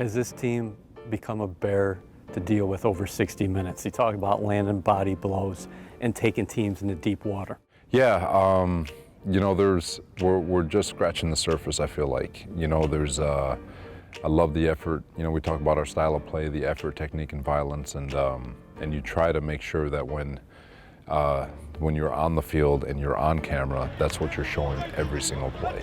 Has this team become a bear to deal with over 60 minutes? You talk about landing body blows and taking teams into deep water. Yeah, we're just scratching the surface, I feel like. I love the effort. We talk about our style of play, the effort, technique, and violence, and you try to make sure that when you're on the field and you're on camera, that's what you're showing every single play.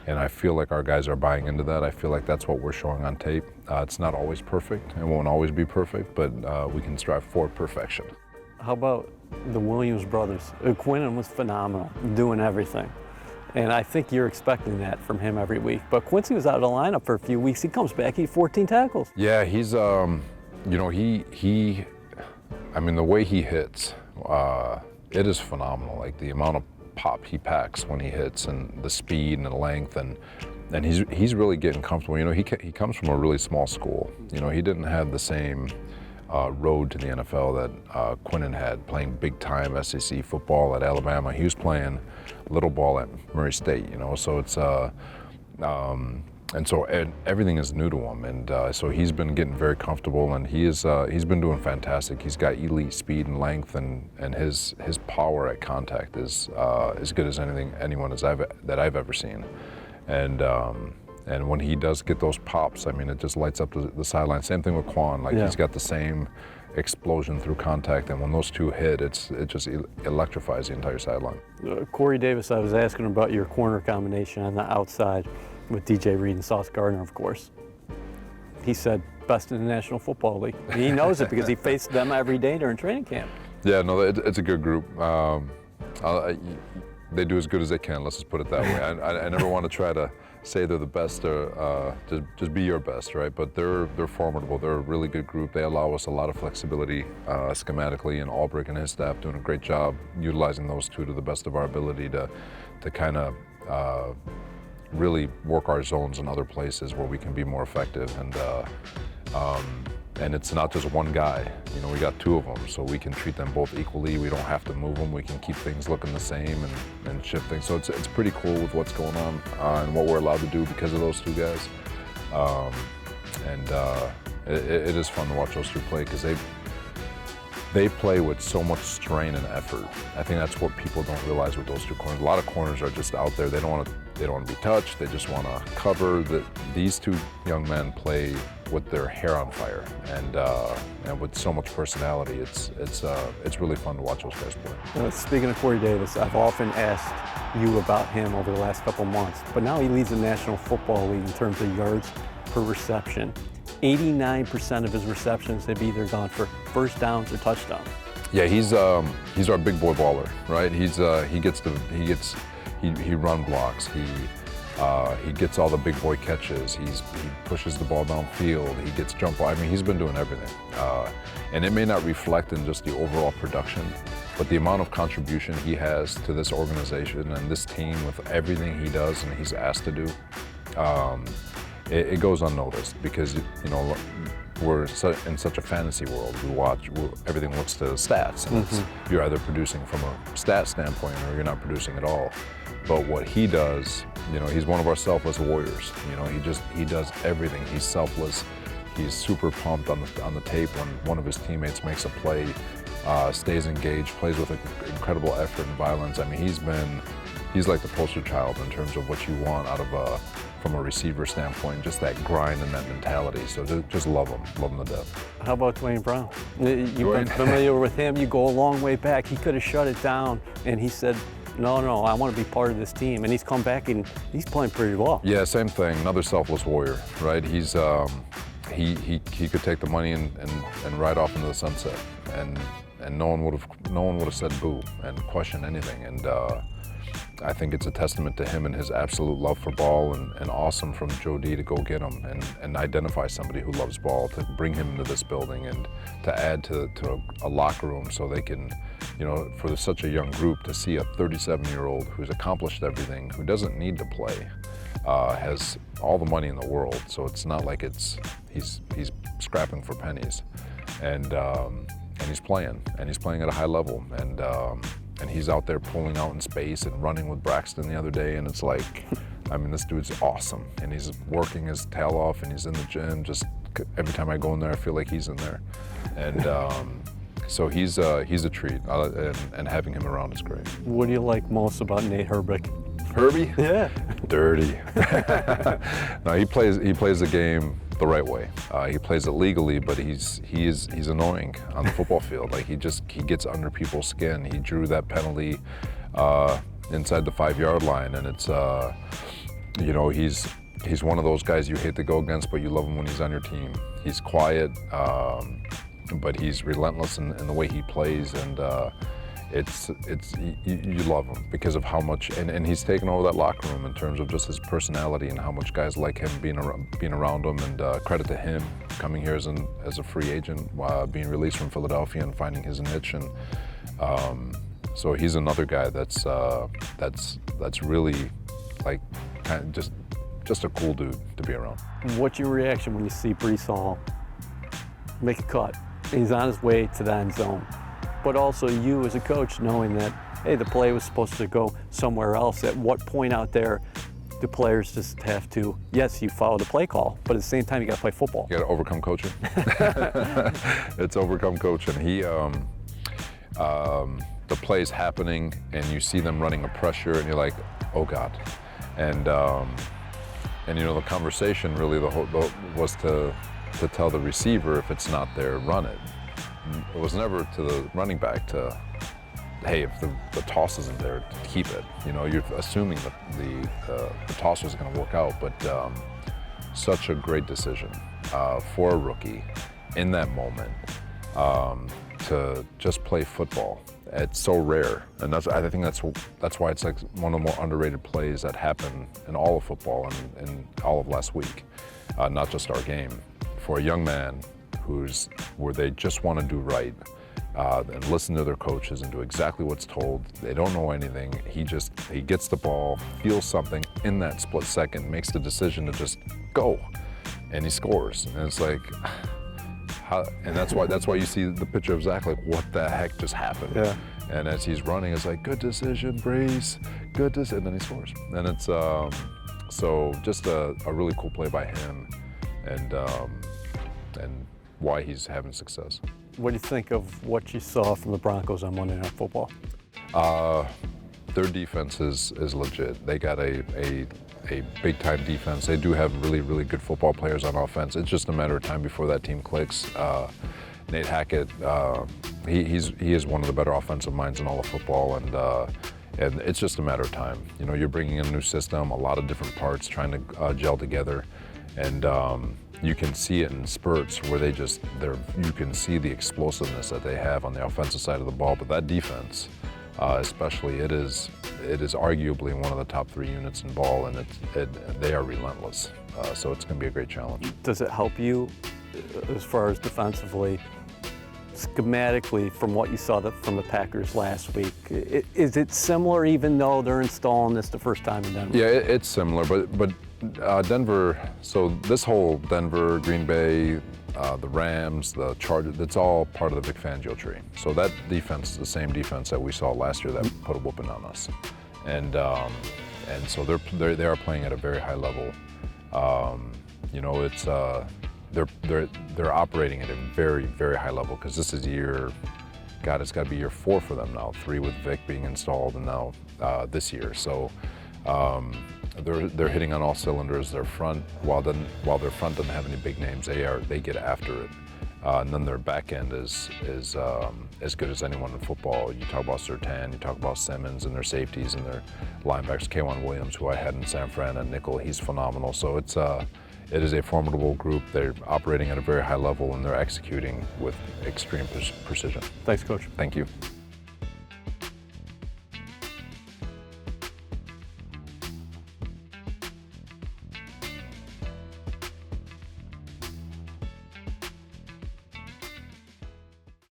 And I feel like our guys are buying into that. I feel like that's what we're showing on tape. It's not always perfect. It won't always be perfect, but we can strive for perfection. How about the Williams brothers? Quinnen was phenomenal, doing everything. And I think you're expecting that from him every week. But Quincy was out of the lineup for a few weeks. He comes back, he had 14 tackles. Yeah, he's, I mean, the way he hits, it is phenomenal. Like the amount of pop he packs when he hits, and the speed and the length, and he's really getting comfortable. He comes from a really small school. He didn't have the same road to the NFL that Quinnen had, playing big time SEC football at Alabama. He was playing little ball at Murray State. So it's and everything is new to him, and so he's been getting very comfortable, and he's been doing fantastic. He's got elite speed and length, and his power at contact is as good as anyone that I've ever seen, and when he does get those pops, I mean, it just lights up the sideline. Same thing with Quan. He's got the same explosion through contact, and when those two hit, it just electrifies the entire sideline. Corey Davis, I was asking about your corner combination on the outside with DJ Reed and Sauce Gardner, of course. He said best in the National Football League. He knows it because he faced them every day during training camp. Yeah, no, it's a good group. They do as good as they can, let's just put it that way. I never want to try to say they're the best, or just be your best, right? But they're formidable. They're a really good group. They allow us a lot of flexibility schematically, and Albrecht and his staff doing a great job utilizing those two to the best of our ability to kind of really work our zones in other places where we can be more effective. And it's not just one guy. We got two of them, so we can treat them both equally. We don't have to move them. We can keep things looking the same and shift things. So it's pretty cool with what's going on and what we're allowed to do because of those two guys. It is fun to watch those two play because they play with so much strain and effort. I think that's what people don't realize with those two corners. A lot of corners are just out there. They don't want to be touched. They just want to cover. These two young men play with their hair on fire, and with so much personality. It's really fun to watch those guys play. Speaking of Corey Davis, I've often asked you about him over the last couple months, but now he leads the National Football League in terms of yards per reception. 89% of his receptions have either gone for first downs or touchdowns. Yeah, he's our big boy baller, right? He run blocks. He gets all the big boy catches. He pushes the ball downfield. He gets jump ball. I mean, he's been doing everything. And it may not reflect in just the overall production, but the amount of contribution he has to this organization and this team with everything he does and he's asked to do, it goes unnoticed because, we're in such a fantasy world. Everything looks to stats, and you're either producing from a stat standpoint or you're not producing at all. But what he does, he's one of our selfless warriors. He does everything. He's selfless. He's super pumped on the tape when one of his teammates makes a play, stays engaged, plays with incredible effort and violence. I mean, he's like the poster child in terms of what you want out of from a receiver standpoint, just that grind and that mentality. So just love him to death. How about Dwayne Brown? You've been familiar with him. You go a long way back. He could have shut it down, and he said, no, I want to be part of this team. And he's come back and he's playing pretty well. Yeah, same thing. Another selfless warrior, right? He's he could take the money and ride off into the sunset, and no one would have said boo and questioned anything. And I think it's a testament to him and his absolute love for ball, and awesome from Joe D to go get him and identify somebody who loves ball, to bring him into this building and to add to a locker room so they can, for such a young group to see a 37-year-old who's accomplished everything, who doesn't need to play, has all the money in the world. So it's not like he's scrapping for pennies, and he's playing at a high level, and he's out there pulling out in space and running with Braxton the other day, and it's like I mean, this dude's awesome, and he's working his tail off, and he's in the gym. Just every time I go in there, I feel like he's in there, and so he's a treat, and having him around is great. What do you like most about Nate Herbig? Herbie? Yeah. Dirty. No, he plays the game the right way. He plays it legally, but he's annoying on the football field. Like he gets under people's skin. He drew that penalty inside the 5-yard line, and it's you know, he's one of those guys you hate to go against, but you love him when he's on your team. He's quiet, but he's relentless in the way he plays, and you love him because of how much, and he's taken over that locker room in terms of just his personality and how much guys like him being around him, and credit to him coming here as a free agent, being released from Philadelphia and finding his niche, and so he's another guy that's really like kind of just a cool dude to be around. What's your reaction when you see Breece Hall make a cut? He's on his way to the end zone. But also you as a coach knowing that, hey, the play was supposed to go somewhere else. At what point out there do players just have to, yes, you follow the play call, but at the same time you got to play football. You got to overcome coaching. It's overcome coaching. The play's happening and you see them running a pressure and you're like, oh God. And you know, the conversation really was to tell the receiver, if it's not there, run it. It was never to the running back to, hey, if the toss isn't there, to keep it. You know, you're assuming that the toss is going to work out, but such a great decision for a rookie in that moment to just play football. It's so rare, and I think that's why it's like one of the more underrated plays that happened in all of football and all of last week, not just our game. For a young man where they just want to do right and listen to their coaches and do exactly what's told. They don't know anything. He gets the ball, feels something in that split second, makes the decision to just go, and he scores. And it's like, and that's why you see the picture of Zach, like, what the heck just happened? Yeah. And as he's running, it's like, good decision, Breece, good decision, and then he scores. And it's so just a really cool play by him, and why he's having success. What do you think of what you saw from the Broncos on Monday Night Football? Their defense is legit. They got a big-time defense. They do have really, really good football players on offense. It's just a matter of time before that team clicks. Nate Hackett, he is one of the better offensive minds in all of football, and it's just a matter of time. You know, you're bringing in a new system, a lot of different parts trying to gel together, and you can see it in spurts where you can see the explosiveness that they have on the offensive side of the ball. But that defense, especially, it is arguably one of the top 3 units in ball, and they are relentless. So it's going to be a great challenge. Does it help you as far as defensively, schematically, from what you saw from the Packers last week? Is it similar, even though they're installing this the first time in Denver? Yeah, it's similar, but Denver, so this whole Denver, Green Bay, the Rams, the Chargers, it's all part of the Vic Fangio tree. So that defense is the same defense that we saw last year that put a whooping on us. And so they are playing at a very high level. You know, it's they're operating at a very, very high level, because this is it's got to be year 4 for them now, 3 with Vic being installed, and now this year. So they're hitting on all cylinders. Their front, while their front doesn't have any big names, they get after it. And then their back end is as good as anyone in football. You talk about Surtain, you talk about Simmons and their safeties and their linebackers, K'Wan Williams, who I had in San Fran, and nickel, he's phenomenal. So it is a formidable group. They're operating at a very high level, and they're executing with extreme precision. Thanks, Coach. Thank you.